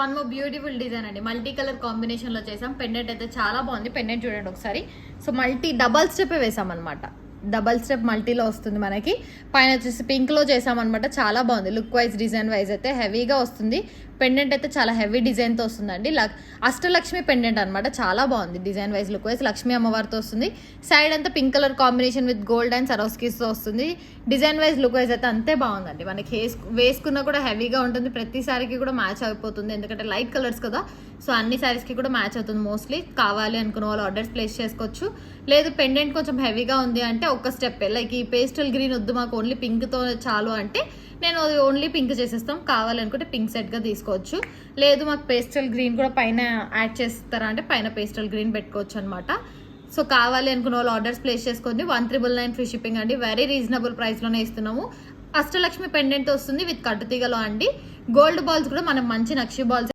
One more beautiful design అండి, multi colour combination లో చేసాం. పెండెంట్ అయితే చాలా బాగుంది. పెండెంట్ చూడండి ఒకసారి. సో మల్టీ డబల్ స్టెప్ వేసాం అనమాట. డబల్ స్టెప్ మల్టీలో వస్తుంది మనకి. పైన వచ్చేసి పింక్ లో చేసామన్నమాట. చాలా బాగుంది లుక్ వైజ్, డిజైన్ వైజ్ అయితే హెవీగా వస్తుంది. పెండెంట్ అయితే చాలా హెవీ డిజైన్ తో వస్తుందండి. అష్టలక్ష్మి పెండెంట్ అనమాట. చాలా బాగుంది design wise, look wise. Lakshmi అమ్మవారితో వస్తుంది. సైడ్ అంతా pink colour combination with gold and Swarovskis తో వస్తుంది. డిజైన్ వైజ్, లుక్ వైజ్ అయితే అంతే బాగుందండి. మనకి వేసుకున్నా కూడా హెవీగా ఉంటుంది. ప్రతి సారీకి కూడా మ్యాచ్ అయిపోతుంది, ఎందుకంటే లైట్ కలర్స్ కదా. సో అన్ని సారీస్ కి కూడా మ్యాచ్ అవుతుంది మోస్ట్లీ. కావాలి అనుకున్న వాళ్ళు ఆర్డర్స్ ప్లేస్ చేసుకోవచ్చు. లేదు పెండెంట్ కొంచెం హెవీగా ఉంది అంటే ఒక్క స్టెప్, లైక్ ఈ పేస్టల్ గ్రీన్ వద్దు మాకు ఓన్లీ పింక్ తో చాలు అంటే నేను ఓన్లీ పింక్ చేసేస్తాం. కావాలనుకుంటే పింక్ సెట్గా తీసుకోవచ్చు. లేదు మాకు పేస్టల్ గ్రీన్ కూడా పైన యాడ్ చేస్తారా అంటే పైన పేస్టల్ గ్రీన్ పెట్టుకోవచ్చు అనమాట. సో కావాలి అనుకున్న వాళ్ళు ఆర్డర్స్ ప్లేస్ చేసుకోండి. 1399 ఫ్రీ షిప్పింగ్ అండి. వెరీ రీజనబుల్ ప్రైస్లోనే ఇస్తున్నాము. అష్టలక్ష్మి పెండెంట్ వస్తుంది విత్ కట్టుతీగలో అండి. గోల్డ్ బాల్స్ కూడా మనం మంచి నక్షి బాల్స్